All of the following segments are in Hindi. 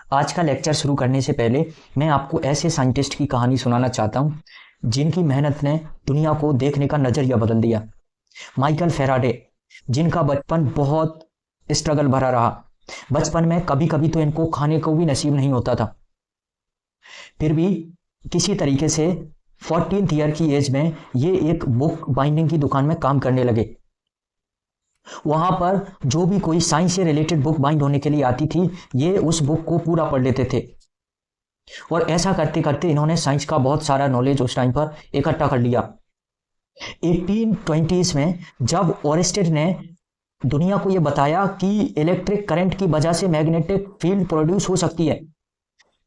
आज का लेक्चर शुरू करने से पहले मैं आपको ऐसे साइंटिस्ट की कहानी सुनाना चाहता हूं जिनकी मेहनत ने दुनिया को देखने का नजरिया बदल दिया। माइकल फेराडे, जिनका बचपन बहुत स्ट्रगल भरा रहा। बचपन में कभी कभी तो इनको खाने को भी नसीब नहीं होता था, फिर भी किसी तरीके से 14th ईयर की एज में ये एक बुक बाइंडिंग की दुकान में काम करने लगे। वहां पर जो भी कोई साइंस से रिलेटेड बुक बाइंड होने के लिए आती थी, ये उस बुक को पूरा पढ़ लेते थे। और ऐसा करते करते इन्होंने साइंस का बहुत सारा नॉलेज उस टाइम पर इकट्ठा कर लिया। 1820s में जब ओरेस्टेड ने दुनिया को यह बताया कि इलेक्ट्रिक करंट की वजह से मैग्नेटिक फील्ड प्रोड्यूस हो सकती है,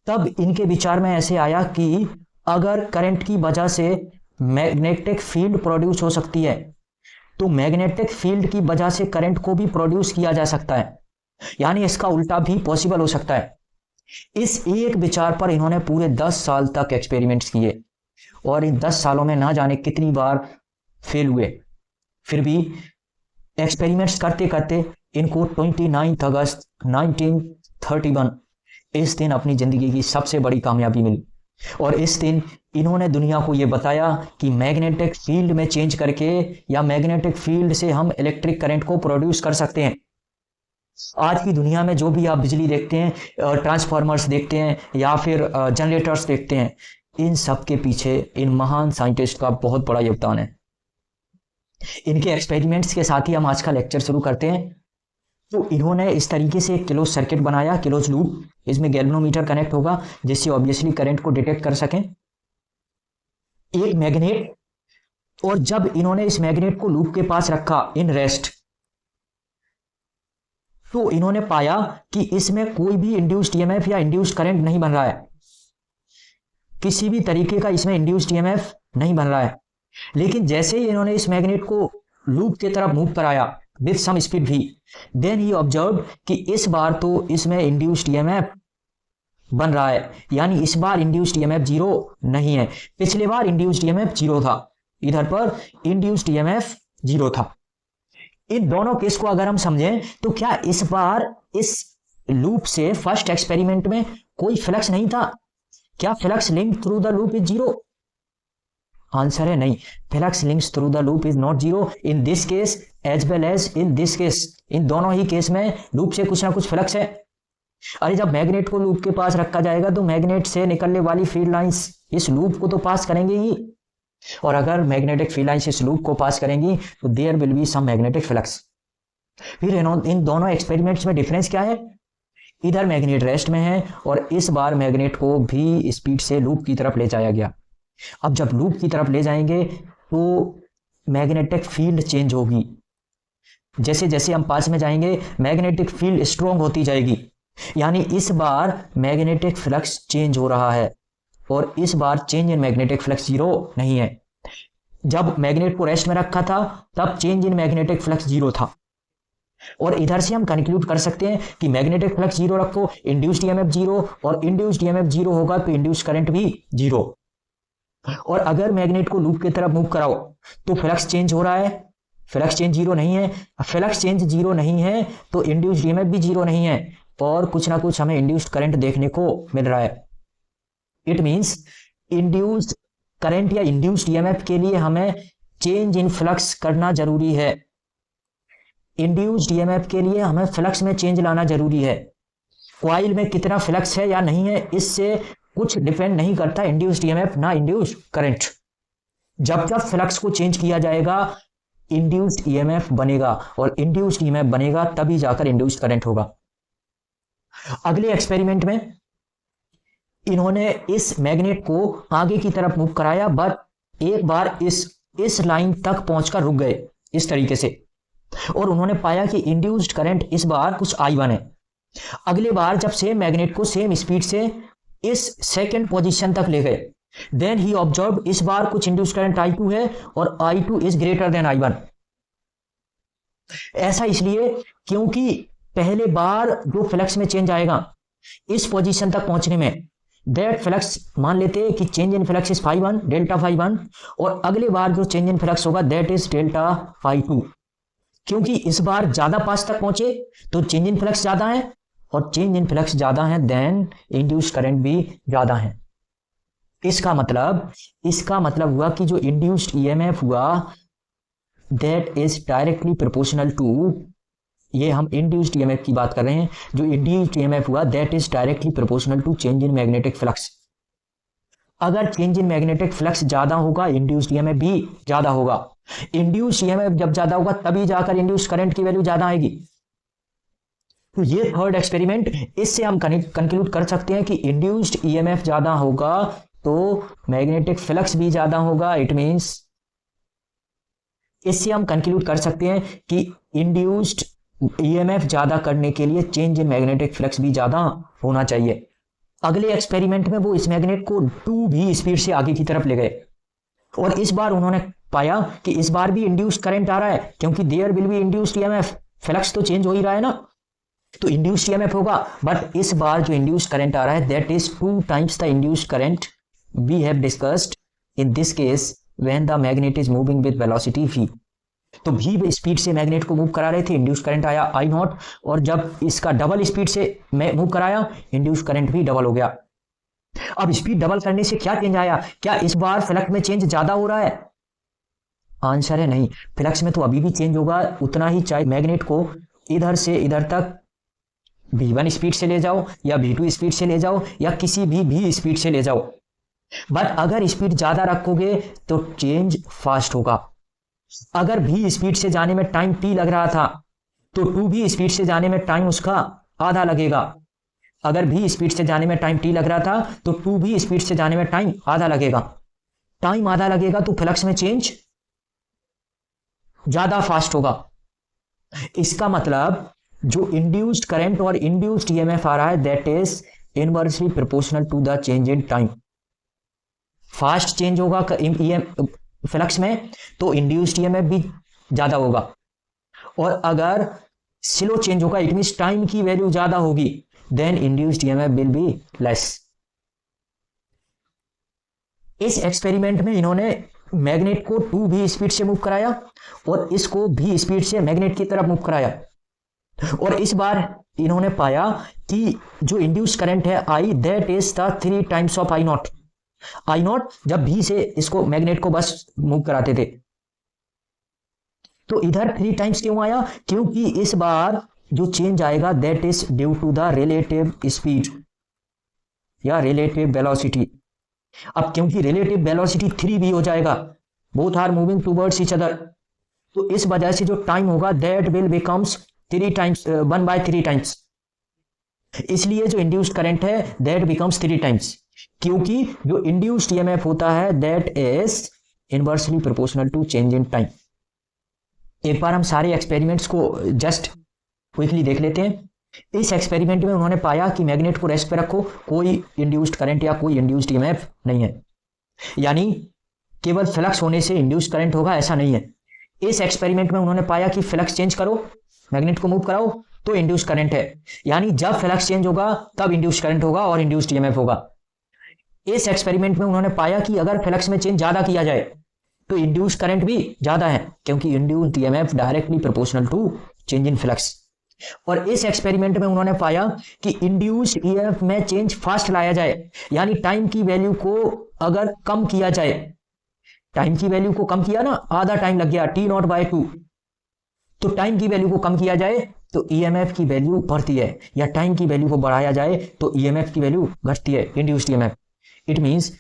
तब इनके विचार में ऐसे आया कि अगर करंट की वजह से मैग्नेटिक फील्ड प्रोड्यूस हो सकती है तो मैग्नेटिक फील्ड की वजह से करंट को भी प्रोड्यूस किया जा सकता है, यानी इसका उल्टा भी पॉसिबल हो सकता है। इस एक विचार पर इन्होंने पूरे 10 साल तक एक्सपेरिमेंट्स किए और इन 10 सालों में ना जाने कितनी बार फेल हुए। फिर भी एक्सपेरिमेंट्स करते करते इनको 29 अगस्त 1931 इस दिन अपनी जिंदगी की सबसे बड़ी कामयाबी मिली। और इस दिन इन्होंने दुनिया को यह बताया कि मैग्नेटिक फील्ड में चेंज करके या मैग्नेटिक फील्ड से हम इलेक्ट्रिक करंट को प्रोड्यूस कर सकते हैं। आज की दुनिया में जो भी आप बिजली देखते हैं, ट्रांसफार्मर्स देखते हैं या फिर जनरेटर्स देखते हैं, इन सब के पीछे इन महान साइंटिस्ट का बहुत बड़ा योगदान है। इनके एक्सपेरिमेंट्स के साथ ही हम आज का लेक्चर शुरू करते हैं। तो इन्होंने इस तरीके से एक क्लोज सर्किट बनाया, क्लोज लूप। इसमें गैल्वेनोमीटर कनेक्ट होगा जिससे ऑब्वियसली करंट को डिटेक्ट कर सकें, एक मैग्नेट। और जब इन्होंने इस मैग्नेट को लूप के पास रखा इन रेस्ट, तो इन्होंने पाया कि इसमें कोई भी इंड्यूस्ड ईएमएफ या इंड्यूस्ड करंट नहीं बन रहा है, किसी भी तरीके का इसमें इंड्यूस्ड ईएमएफ नहीं बन रहा है। लेकिन जैसे ही इन्होंने इस मैग्नेट को लूप की तरफ मूव कराया विद सम स्पीड भी, देन ही ऑब्जर्व कि इस बार तो इसमें इंड्यूस्ड ईएमएफ बन रहा है, यानी इस बार इंड्यूस्ड ईएमएफ जीरो नहीं है। पिछले बार इंड्यूस्ड ईएमएफ जीरो था, इधर पर इंड्यूस्ड ईएमएफ जीरो था। इन दोनों केस को अगर हम समझें तो क्या इस बार इस लूप से फर्स्ट एक्सपेरिमेंट में कोई फ्लक्स नहीं था? क्या flux link through the loop is zero? Answer है नहीं। Flux links through the loop is not zero in this case as well as in this case. इन दोनों ही केस में लूप से कुछ ना कुछ फ्लक्स है। अरे जब मैग्नेट को लूप के पास रखा जाएगा तो मैग्नेट से निकलने वाली फील्ड लाइंस इस लूप को तो पास करेंगे ही, और अगर मैग्नेटिक फील्ड लाइंस इस लूप को पास करेंगी तो there will be some magnetic flux. फिर इन दोनों एक्सपेरिमेंट्स में डिफरेंस क्या है? इधर मैग्नेट रेस्ट में है और इस बार मैग्नेट को भी स्पीड से लूप की तरफ ले जाया गया। अब जब लूप की तरफ ले जाएंगे तो मैग्नेटिक फील्ड चेंज होगी। जैसे जैसे हम पास में जाएंगे मैग्नेटिक फील्ड स्ट्रॉन्ग होती जाएगी, यानी इस बार मैग्नेटिक फ्लक्स चेंज हो रहा है और इस बार change in magnetic flux zero नहीं है। जब मैग्नेट को रेस्ट में रखा था तब change in magnetic flux zero था। और इधर से हम कंक्लूड कर सकते हैं कि मैग्नेटिक फ्लक्स जीरो रखो, इंड्यूस्ड ईएमएफ जीरो, और इंड्यूस्ड ईएमएफ जीरो होगा तो इंड्यूस्ड करंट भी जीरो। और अगर मैग्नेट को लूप की तरफ मूव कराओ तो फ्लक्स चेंज हो रहा है, फ्लक्स चेंज जीरो नहीं है। फ्लक्स चेंज जीरो नहीं है तो इंड्यूस्ड ईएमएफ भी जीरो नहीं है, और कुछ ना कुछ हमें इंड्यूस्ड करंट देखने को मिल रहा है। इट मींस इंड्यूस्ड करंट या इंड्यूस्ड ईएमएफ के लिए हमें चेंज इन फ्लक्स करना जरूरी है। इंड्यूस्ड ईएमएफ के लिए हमें फ्लक्स में चेंज लाना जरूरी है। कॉइल में कितना फ्लक्स है या नहीं है इससे कुछ डिपेंड नहीं करता इंड्यूस्ड ईएमएफ ना इंड्यूस्ड करंट। जब तक फ्लक्स को चेंज किया जाएगा इंड्यूस्ड ईएमएफ बनेगा, और इंड्यूस्ड ईएमएफ बनेगा तभी जाकर इंड्यूस्ड करंट होगा। अगले एक्सपेरिमेंट में इन्होंने इस मैग्नेट को आगे की तरफ मूव कराया, बट एक बार इस लाइन तक पहुंचकर रुक गए इस तरीके से, और उन्होंने पाया कि इंड्यूस्ड करंट इस बार कुछ I1 है। अगले बार जब सेम मैग्नेट को सेम स्पीड से इस सेकंड पोजीशन तक ले गए, देन ही ऑब्जर्व इस बार कुछ इंड्यूस्ड करंट I2 है और I2 is greater than I1। ऐसा इसलिए क्योंकि पहले बार जो फ्लक्स में चेंज आएगा इस पोजीशन तक पहुंचने में, दैट फ्लक्स मान लेते हैं कि change in flux is φ1 delta φ1, और अगले बार जो चेंज इन फ्लक्स होगा दैट इज डेल्टा φ2। क्योंकि इस बार ज्यादा पास तक पहुंचे तो चेंज इन फ्लक्स ज्यादा है, और चेंज इन फ्लक्स ज़्यादा है देन इंड्यूस करंट भी ज़्यादा है। इसका मतलब हुआ कि जो इंड्यूस्ड ईएमएफ हुआ that is directly proportional to, ये हम इंड्यूस्ड ईएमएफ की बात कर रहे हैं, जो इंड्यूस्ड ईएमएफ हुआ that is directly proportional to change in magnetic flux. अगर चेंज इन मैग्नेटिक फ्लक्स ज्यादा होगा इंड्यूस्ड ईएमएफ भी ज्यादा होगा। इंड्यूस्ड ईएमएफ जब ज्यादा होगा तभी जाकर इंड्यूस्ड करंट की वैल्यू ज्यादा आएगी। तो ये थर्ड एक्सपेरिमेंट, इससे हम कंक्लूड कर सकते हैं कि इंड्यूस्ड ईएमएफ ज्यादा होगा तो मैग्नेटिक फ्लक्स भी ज्यादा होगा। इट मींस इससे हम कंक्लूड कर सकते हैं कि इंड्यूस्ड ईएमएफ ज्यादा करने के लिए चेंज इन मैग्नेटिक फ्लक्स भी ज्यादा होना चाहिए। अगले एक्सपेरिमेंट में वो इस मैग्नेट को 2v स्पीड से आगे की तरफ ले गए और इस बार उन्होंने पाया कि इस बार भी इंड्यूस्ड करंट आ रहा है, क्योंकि there will be induced EMF, flux तो चेंज हो ही रहा है ना, तो इंड्यूस्ड ईएमएफ होगा। बट इस बार जो इंड्यूस्ड करंट आ रहा है that is 2 times the induced current we have discussed in this case when the magnet is moving with velocity v। तो v स्पीड से मैग्नेट को मूव करा रहे थे, इंड्यूस करंट आया I नॉट, और जब इसका डबल स्पीड से मूव कराया इंड्यूस करंट भी डबल हो गया। अब स्पीड डबल करने से क्या चेंज आया? क्या इस बार फ्लक्स में चेंज ज्यादा हो रहा है? आंसर है नहीं, फ्लक्स में तो अभी भी चेंज होगा उतना ही, चाहे मैग्नेट को इधर से इधर तक v1 स्पीड से ले जाओ या v2 स्पीड से ले जाओ या किसी भी v स्पीड से ले जाओ, बट अगर स्पीड ज्यादा रखोगे तो चेंज फास्ट होगा। अगर v स्पीड से जाने में टाइम t लग रहा था तो 2v स्पीड से जाने में टाइम उसका आधा लगेगा। अगर v स्पीड से जाने में टाइम t लग रहा था तो 2v स्पीड से जाने में टाइम आधा लगेगा। टाइम आधा लगेगा तो फ्लक्स में चेंज ज्यादा फास्ट होगा। इसका मतलब जो इंड्यूस्ड करंट और इंड्यूस्ड ईएमएफ आ रहा है that is inversely proportional to the change in time. Fast change होगा फ्लक्स में तो इंड्यूस्ड ईएमएफ भी ज्यादा होगा, और अगर स्लो चेंज होगा इट मींस टाइम की वैल्यू ज्यादा होगी then induced EMF will be less. इस एक्सपेरिमेंट में इन्होंने मैग्नेट को 2v स्पीड से मूव कराया और इसको v स्पीड से मैग्नेट की तरफ मूव कराया, और इस बार इन्होंने पाया कि जो इंड्यूस करंट है I that is the 3 times of I not. I not जब v से इसको मैग्नेट को बस मूव कराते थे, तो इधर 3 टाइम्स क्यों आया? क्योंकि इस बार जो चेंज आएगा that is due to the relative speed या रिलेटिव वेलोसिटी। अब क्योंकि रिलेटिव वेलोसिटी 3v हो जाएगा, both are moving towards each other, तो इस वजह से जो टाइम होगा that will becomes 3 times 1/3 times. इसलिए जो इंड्यूस्ड करंट है दैट बिकम्स 3 टाइम्स, क्योंकि जो इंड्यूस्ड ईएमएफ होता है that is inversely proportional to change in time. एक बार हम सारे एक्सपेरिमेंट्स को जस्ट क्विकली देख लेते हैं। इस एक्सपेरिमेंट में उन्होंने पाया कि मैग्नेट को रेस्ट पे रखो, कोई इंड्यूस्ड करंट या कोई इंड्यूस्ड ईएमएफ नहीं है, यानी केवल फ्लक्स होने से इंड्यूस्ड करंट होगा ऐसा नहीं है। इस एक्सपेरिमेंट में उन्होंने पाया कि फ्लक्स चेंज करो, मैग्नेट को मूव कराओ तो इंड्यूस्ड करंट है, यानी जब फ्लक्स चेंज होगा तब इंड्यूस्ड करंट होगा और इंड्यूस्ड ईएमएफ होगा। इस एक्सपेरिमेंट में उन्होंने पाया कि अगर फ्लक्स में चेंज ज्यादा किया जाए तो इंड्यूस्ड करंट भी ज्यादा है, क्योंकि induced EMF directly proportional to change in flux. और इस एक्सपेरिमेंट में उन्होंने पाया कि इंड्यूस्ड ईएमएफ में चेंज फास्ट लाया जाए, यानी टाइम की वैल्यू को अगर कम किया जाए, टाइम की वैल्यू को कम किया ना, आधा टाइम लग गया t0/2, तो टाइम की वैल्यू को कम किया जाए तो ईएमएफ की वैल्यू बढ़ती है, या टाइम की वैल्यू को बढ़ाया जाए तो ईएमएफ की वैल्यू घटती है, induced EMF. It means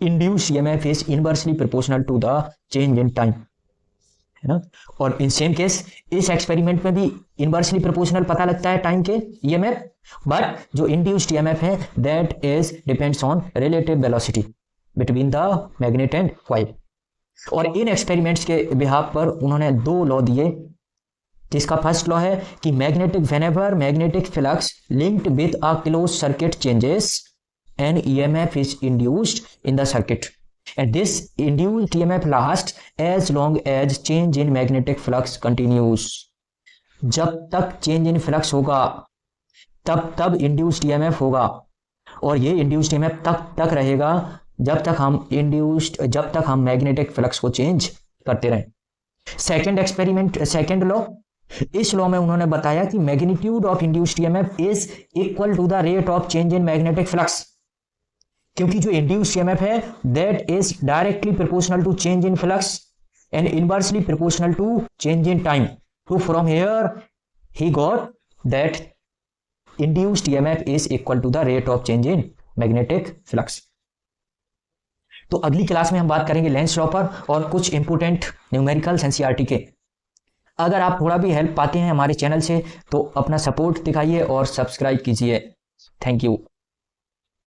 induced EMF is inversely proportional to the change in time, है ना। और इन सेम केस इस एक्सपेरिमेंट में भी इनवर्सली प्रोपोर्शनल पता लगता है टाइम के ईएमएफ, बट जो इंड्यूस्ड ईएमएफ है that is depends on relative velocity between the magnet and coil. और इन एक्सपेरिमेंट्स के बिहाफ पर उन्होंने 2 लॉ दिए, जिसका फर्स्ट लॉ है कि whenever magnetic flux linked with a close circuit changes an EMF is induced in the circuit, and this induced EMF lasts as long as change in magnetic flux continues। जब तक चेंज इन फ्लक्स होगा तब इंड्यूस्ड ईएमएफ होगा, और ये इंड्यूस्ड ईएमएफ तक रहेगा जब तक हम मैग्नेटिक फ्लक्स को चेंज करते रहें। सेकेंड लॉ, इस लॉ में उन्होंने बताया कि magnitude of induced EMF is equal to the rate of change in magnetic flux, क्योंकि जो इंड्यूस्ड ईएमएफ है that is directly proportional to change in flux and inversely proportional to change in time. तो फ्रॉम हियर ही got that induced EMF is equal to the rate of change in magnetic flux. तो अगली क्लास में हम बात करेंगे लेंस लॉ पर और कुछ इंपोर्टेंट न्यूमेरिकल्स एनसीईआरटी के। अगर आप थोड़ा भी हेल्प पाते हैं हमारे चैनल से तो अपना सपोर्ट दिखाइए और सब्सक्राइब कीजिए। Thank you.